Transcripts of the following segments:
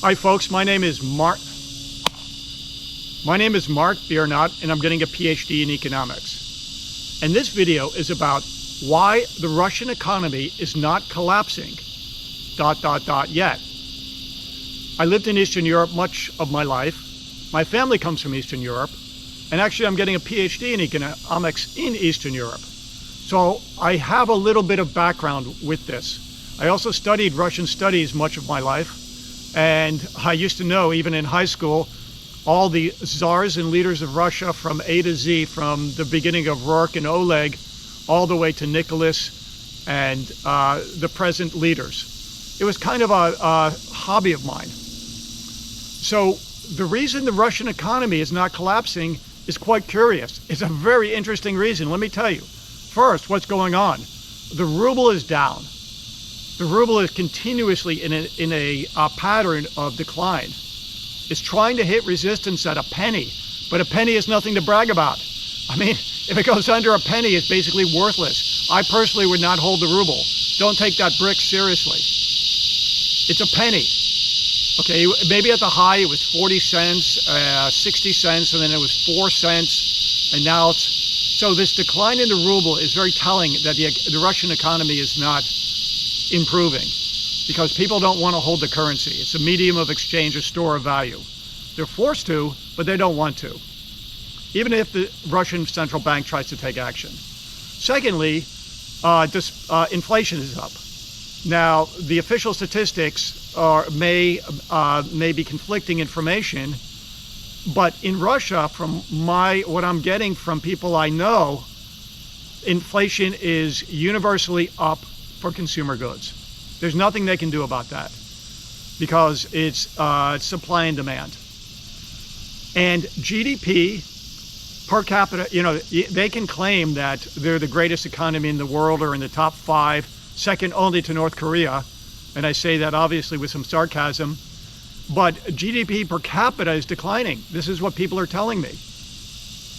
Hi folks, my name is Mark Biernat, and I'm getting a PhD in economics. And this video is about why the Russian economy is not collapsing, yet. I lived in Eastern Europe much of my life. My family comes from Eastern Europe, and actually I'm getting a PhD in economics in Eastern Europe. So I have a little bit of background with this. I also studied Russian studies much of my life. And I used to know, even in high school, all the czars and leaders of Russia from A to Z, from the beginning of Rourke and Oleg, all the way to Nicholas and the present leaders. It was kind of a hobby of mine. So the reason the Russian economy is not collapsing is quite curious. It's a very interesting reason. Let me tell you. First, what's going on? The ruble is down. The ruble is continuously in a pattern of decline. It's trying to hit resistance at a penny, but a penny is nothing to brag about. I mean, if it goes under a penny, it's basically worthless. I personally would not hold the ruble. Don't take that brick seriously. It's a penny. Okay, maybe at the high it was 40 cents, 60 cents, and then it was 4 cents, and now it's... So this decline in the ruble is very telling that the Russian economy is not improving, because people don't want to hold the currency. It's a medium of exchange, a store of value. They're forced to, but they don't want to, even if the Russian central bank tries to take action. Secondly, inflation is up. Now, the official statistics may be conflicting information, but in Russia, from what I'm getting from people I know, inflation is universally up for consumer goods. There's nothing they can do about that, because it's supply and demand. And GDP per capita, they can claim that they're the greatest economy in the world, or in the top 5, second only to North Korea. And I say that obviously with some sarcasm, but GDP per capita is declining. This is what people are telling me.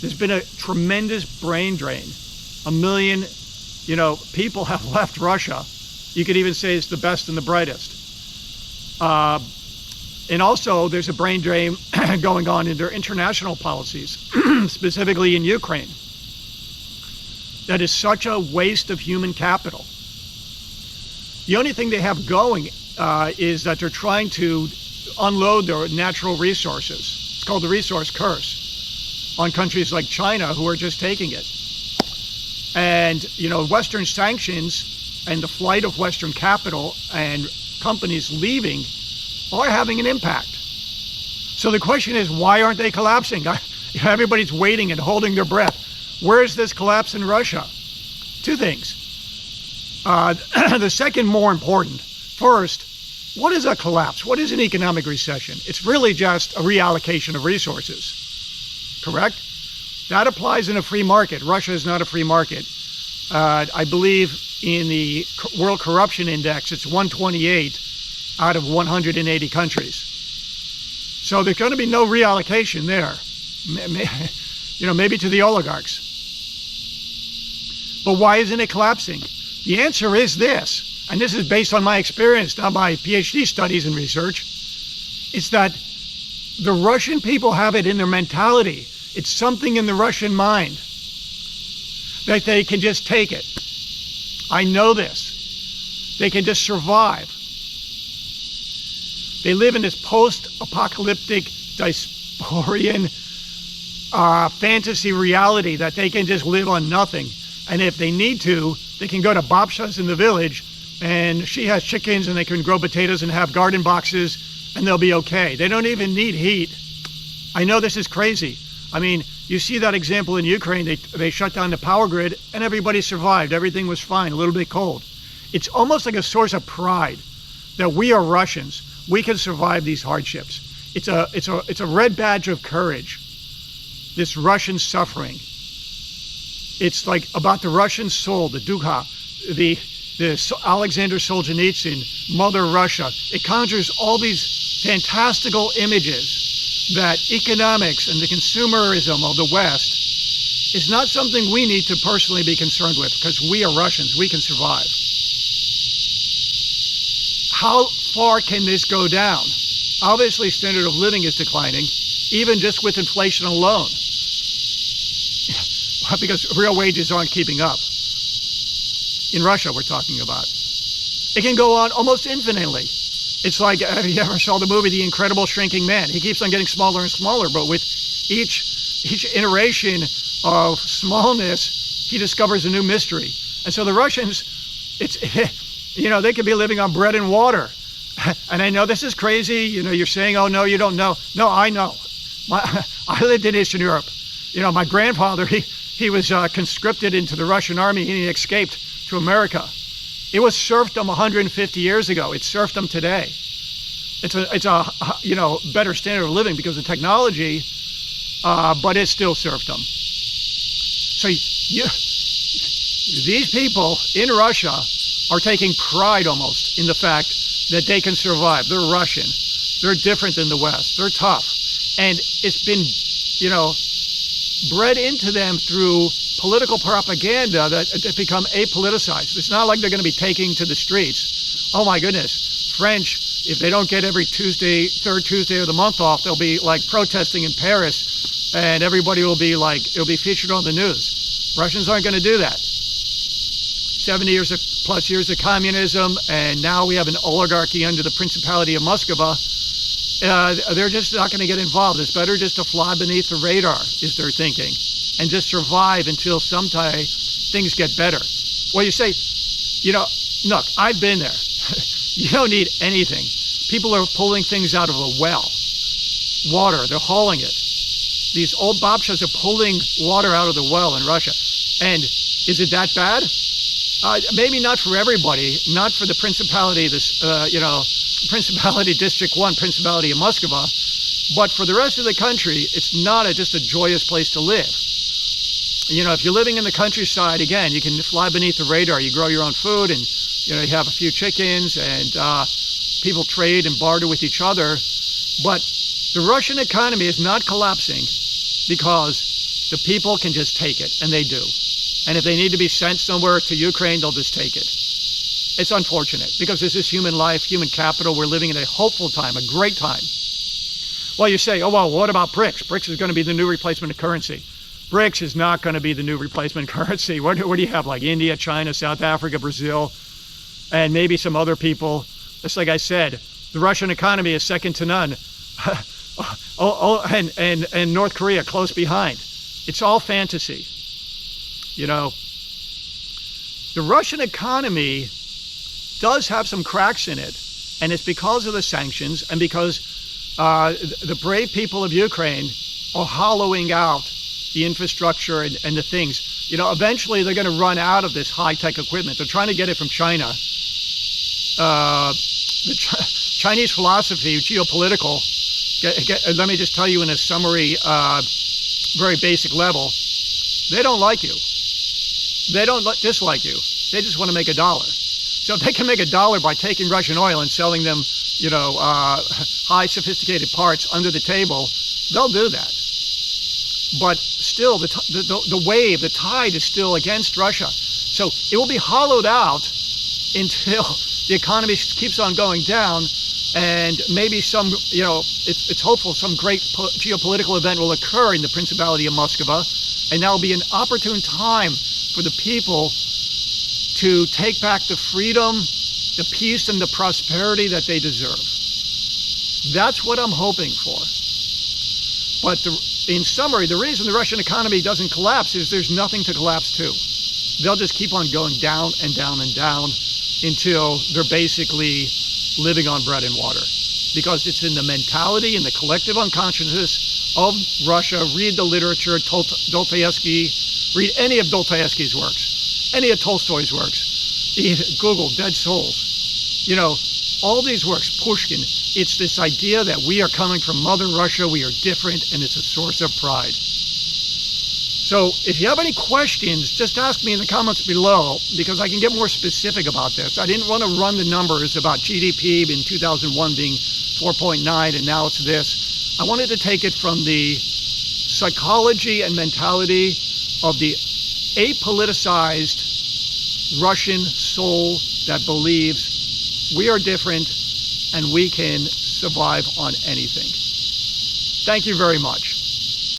There's been a tremendous brain drain. 1 million people have left Russia. You could even say it's the best and the brightest. And also there's a brain drain going on in their international policies, specifically in Ukraine. That is such a waste of human capital. The only thing they have going is that they're trying to unload their natural resources. It's called the resource curse on countries like China, who are just taking it. And, Western sanctions and the flight of Western capital and companies leaving are having an impact. So the question is, why aren't they collapsing? Everybody's waiting and holding their breath. Where is this collapse in Russia? 2 things. The second, more important. First, what is a collapse? What is an economic recession? It's really just a reallocation of resources, correct? That applies in a free market. Russia is not a free market. I believe in the World Corruption Index, it's 128 out of 180 countries. So there's going to be no reallocation there. Maybe to the oligarchs. But why isn't it collapsing? The answer is this, and this is based on my experience, not my PhD studies and research. It's that the Russian people have it in their mentality. It's something in the Russian mind that they can just take it. I know this. They can just survive. They live in this post-apocalyptic dystopian fantasy reality that they can just live on nothing. And if they need to, they can go to Babsha's in the village, and she has chickens, and they can grow potatoes and have garden boxes, and they'll be okay. They don't even need heat. I know this is crazy. I mean, you see that example in Ukraine. They shut down the power grid, and everybody survived. Everything was fine, a little bit cold. It's almost like a source of pride that we are Russians. We can survive these hardships. It's a red badge of courage, this Russian suffering. It's like about the Russian soul, the Dukha, the Alexander Solzhenitsyn, Mother Russia. It conjures all these fantastical images that economics and the consumerism of the West is not something we need to personally be concerned with, because we are Russians. We can survive. How far can this go down? Obviously, standard of living is declining, even just with inflation alone, because real wages aren't keeping up. In Russia, we're talking about. It can go on almost infinitely. It's like, have you ever saw the movie The Incredible Shrinking Man? He keeps on getting smaller and smaller, but with each iteration of smallness, he discovers a new mystery. And so the Russians, they could be living on bread and water. And I know this is crazy. You're saying, oh, no, you don't know. No, I know. I lived in Eastern Europe. My grandfather, he was conscripted into the Russian army and he escaped to America. It was serfdom 150 years ago. It's serfdom today. It's a better standard of living because of technology, but it's still serfdom. So these people in Russia are taking pride almost in the fact that they can survive. They're Russian. They're different than the West. They're tough. And it's been, bred into them through political propaganda that become apoliticized. It's not like they're going to be taking to the streets. Oh my goodness, French, if they don't get every third Tuesday of the month off, they'll be like protesting in Paris and everybody will be like, it'll be featured on the news. Russians aren't going to do that. 70 plus years of communism, and now we have an oligarchy under the Principality of Moscow. They're just not going to get involved. It's better just to fly beneath the radar, is their thinking, and just survive until sometime things get better. Well, you say, look, I've been there. You don't need anything. People are pulling things out of a well. Water, they're hauling it. These old babchas are pulling water out of the well in Russia. And is it that bad? Maybe not for everybody, not for the Principality, Principality District 1, Principality of Moscow, but for the rest of the country, it's not just a joyous place to live. If you're living in the countryside, again, you can fly beneath the radar. You grow your own food and, you have a few chickens and people trade and barter with each other. But the Russian economy is not collapsing because the people can just take it, and they do. And if they need to be sent somewhere to Ukraine, they'll just take it. It's unfortunate because this is human life, human capital. We're living in a hopeful time, a great time. Well, you say, oh, well, what about BRICS? BRICS is going to be the new replacement of currency. BRICS is not going to be the new replacement currency. What do you have, like India, China, South Africa, Brazil, and maybe some other people? Just like I said, the Russian economy is second to none. And North Korea close behind. It's all fantasy. The Russian economy does have some cracks in it, and it's because of the sanctions and because the brave people of Ukraine are hollowing out the infrastructure and the things. Eventually they're going to run out of this high-tech equipment. They're trying to get it from China. The Chinese philosophy, geopolitical, let me just tell you in a summary, very basic level, they don't like you. They don't dislike you. They just want to make a dollar. So if they can make a dollar by taking Russian oil and selling them, high sophisticated parts under the table, they'll do that. But still, the wave, the tide is still against Russia. So it will be hollowed out until the economy keeps on going down, and maybe some, it's hopeful some great geopolitical event will occur in the Principality of Moscow, and that will be an opportune time for the people to take back the freedom, the peace, and the prosperity that they deserve. That's what I'm hoping for. But in summary, the reason the Russian economy doesn't collapse is there's nothing to collapse to. They'll just keep on going down and down and down until they're basically living on bread and water. Because it's in the mentality and the collective unconsciousness of Russia. Read the literature, Dostoevsky, read any of Dostoevsky's works, any of Tolstoy's works, Google Dead Souls. All these works, Pushkin, it's this idea that we are coming from Mother Russia, we are different, and it's a source of pride. So if you have any questions, just ask me in the comments below, because I can get more specific about this. I didn't want to run the numbers about GDP in 2001 being 4.9 and now it's this. I wanted to take it from the psychology and mentality of the apoliticized Russian soul that believes we are different and we can survive on anything. Thank you very much.